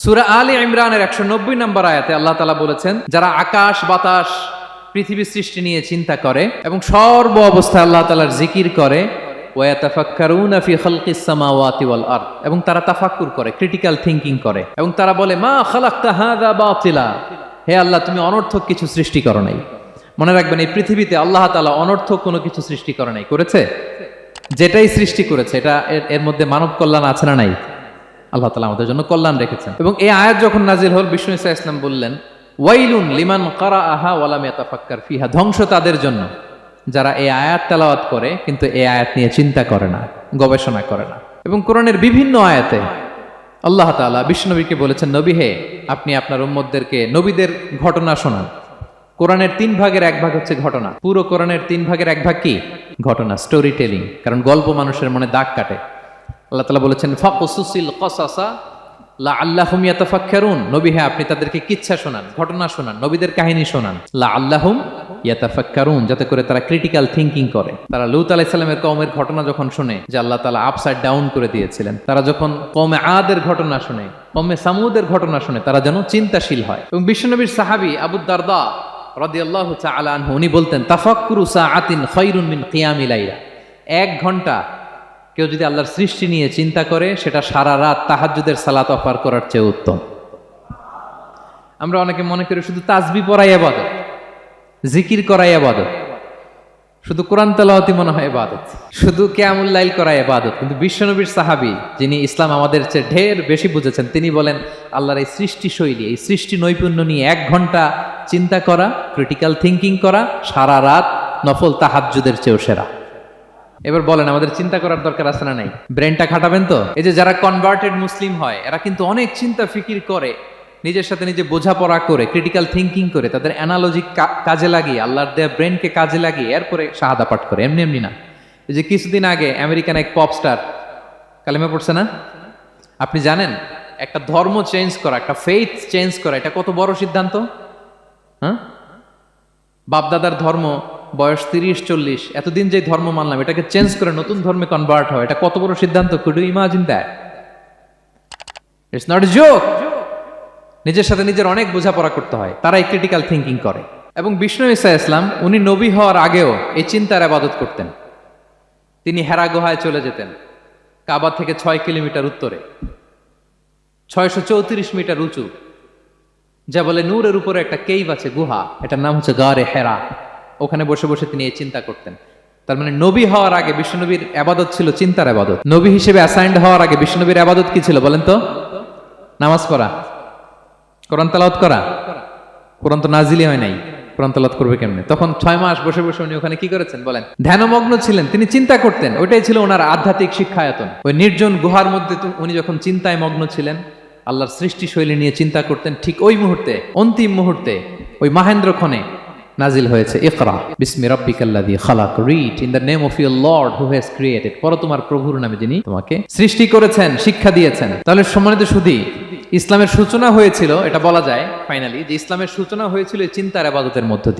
সূরা আলে ইমরানের 190 নম্বর আয়াতে আল্লাহ তাআলা বলেছেন, যারা আকাশ বাতাস পৃথিবী সৃষ্টি নিয়ে চিন্তা করে এবং সর্ব অবস্থায় আল্লাহ তাআলার জিকির করে, ওয়া ইয়াতাফাক্কারুনা ফি খালকিস সামাওয়াতি ওয়াল আরদ, এবং তারা তাফাক্কুর করে, ক্রিটিক্যাল থিংকিং করে, এবং তারা বলে মা খালাকতা হাযা বাতিলা, হে আল্লাহ তুমি অনর্থক কিছু সৃষ্টি করো নাই। মনে রাখবেন, এই পৃথিবীতে আল্লাহ তাআলা অনর্থক কোনো কিছু সৃষ্টি করে নাই, করেছে? যেটাই সৃষ্টি করেছে এটা এর মধ্যে মানব কল্যাণ আছে না নাই? আল্লাহ তাআলা আমাদের জন্য কল্যাণ রেখেছেন। এবং এই আয়াত যখন নাজিল হল, বিষ্ণু ঈসা ইসলাম বললেন, ওয়াইলুন লিমান কারাআহা ওয়া লাম ইয়াতাফাক্কার ফিহা, ধ্বংস তাদের জন্য যারা এই আয়াত তেলাওয়াত করে কিন্তু এই আয়াত নিয়ে চিন্তা করে না, গবেষণা করে না। এবং কোরআনের বিভিন্ন আয়াতে আল্লাহ তাআলা বিশ্বনবীকে বলেছেন, নবী হে, আপনি আপনার উম্মতদেরকে নবীদের ঘটনা শোনান। কোরআনের 3 ভাগের 1 ভাগ হচ্ছে ঘটনা। পুরো কোরআনের 3 ভাগের 1 ভাগ কি? ঘটনা, স্টোরি টেলিং। কারণ গল্প মানুষের মনে দাগ কাটে। আল্লাহ তাআলা বলেছেন, ফাকসুসিল কসাসা লাআল্লাহুম ইয়াতাফাক্কারুন, নবী হে আপনি তাদেরকে কিচ্ছা শোনান, ঘটনা শোনান, নবীদের কাহিনী শোনান, লাআল্লাহুম ইয়াতাফাক্কারুন, যাতে করে তারা ক্রিটিক্যাল থিংকিং করে। তারা লূত আলাইহিস সালামের কওমের ঘটনা যখন শুনে যে আল্লাহ তাআলা আপসাইড ডাউন করে দিয়েছিলেন, তারা যখন কওমে আদের ঘটনা শুনে, কওমে সামুদের ঘটনা শুনে, তারা যেন চিন্তাশীল হয়। এবং বিশ্বনবীর সাহাবী আবু দারদা রাদিয়াল্লাহু তাআলা আনহু, উনি বলতেন, তাফাক্কুরু সাআতিন খায়রুন মিন কিয়ামি লাইলা, 1 ঘন্টা কেউ যদি আল্লাহর সৃষ্টি নিয়ে চিন্তা করে, সেটা সারা রাত তাহাজ্জুদের সালাত অফার করার চেয়ে উত্তম। আমরা অনেকে মনে করি শুধু তাসবিহ পড়াই ইবাদত, জিকির করাই ইবাদত, শুধু কোরআন তেলাওয়াতই মনে হয় ইবাদত, শুধু কিয়ামুল লাইল করাই ইবাদত। কিন্তু বিশ্বনবীর সাহাবী, যিনি ইসলাম আমাদের চেয়ে ঢের বেশি বুঝেছেন, তিনি বলেন আল্লাহর এই সৃষ্টি শৈলী, এই সৃষ্টি নৈপুণ্য নিয়ে 1 ঘন্টা চিন্তা করা, ক্রিটিক্যাল থিংকিং করা, সারা রাত নফল তাহাজ্জুদের চেয়েও সেরা। এবার বলেন, আমাদের চিন্তা করার দরকার আছে না নাই? ব্রেনটা খাটাবেন তো? এই যে যারা কনভার্টেড মুসলিম হয়, এরা কিন্তু অনেক চিন্তা ফিকির করে, নিজের সাথে নিজে বোঝাপড়া করে, ক্রিটিক্যাল থিংকিং করে, তাদের অ্যানালজি কাজে লাগিয়ে, আল্লাহর দেয়া ব্রেনকে কাজে লাগিয়ে এরপরে শাহাদা পাঠ করে, এমনি এমনি না। এই যে কিছুদিন আগে আমেরিকান এক পপ স্টার কালেমা পড়ছে না? আপনি জানেন একটা ধর্ম চেঞ্জ করা, একটা ফেইথ চেঞ্জ করা, এটা কত বড় সিদ্ধান্ত? হ্যাঁ, বাপদাদার ধর্ম, বয়স 30-40, এতদিন যে ধর্ম মানলাম, এটাকে চেঞ্জ করে নতুন ধর্মে কনভার্ট হয়, এটা কত বড় সিদ্ধান্ত? Could you imagine that? It's not a joke. নিজের সাথে নিজের অনেক বোঝাপড়া করতে হয়, তারাই ক্রিটিক্যাল থিংকিং করে। এবং বিষ্ণু ঈসা ইসলাম, উনি নবী হওয়ার আগেও এই চিন্তার ইবাদত করতেন। তিনি হেরা গুহায় চলে যেতেন, কাবা থেকে 6 কিলোমিটার উত্তরে, 634 মিটার উঁচু, যা বলে নূরের উপরে একটা কেইভ আছে, গুহা, এটার নাম হচ্ছে গারে হেরা। ওখানে বসে বসে তিনি এই চিন্তা করতেন। তার মানে নবী হওয়ার আগে বিশ্বনবীর ইবাদত ছিল চিন্তার ইবাদত। নবী হিসেবে অ্যাসাইন্ড হওয়ার আগে বিশ্বনবীর ইবাদত কি ছিল বলেন তো? নামাজ পড়া, কোরআন তেলাওয়াত করা। কোরআন তো নাজিলই হয় নাই, কোরআন তেলাওয়াত করবে কেমনে? তখন 6 মাস বসে বসে উনি ওখানে কি করেছেন বলেন? ধ্যানমগ্ন ছিলেন, তিনি চিন্তা করতেন। ওইটাই ছিল ওনার আধ্যাত্মিক শিক্ষায়তন। ওই নির্জন গুহার মধ্যে উনি যখন চিন্তায় মগ্ন ছিলেন, আল্লাহর সৃষ্টি শৈলী নিয়ে চিন্তা করতেন, ঠিক ওই মুহূর্তে, অন্তিম মুহূর্তে, ওই মাহেন্দ্রক্ষণে নাজিল হয়েছে ইকরা বিসমি রাব্বিকাল্লাযী খালাক, read in the name of your lord who has created, পড়ো তোমার প্রভুর নামে যিনি তোমাকে সৃষ্টি করেছেন, শিক্ষা দিয়েছেন। তাহলে সম্মানিত সুধী, ইসলামের সূচনা হয়েছিল, এটা বলা যায় ফাইনালি যে ইসলামের সূচনা হয়েছিল এই চিন্তার ইবাদতের মধ্য দিয়ে।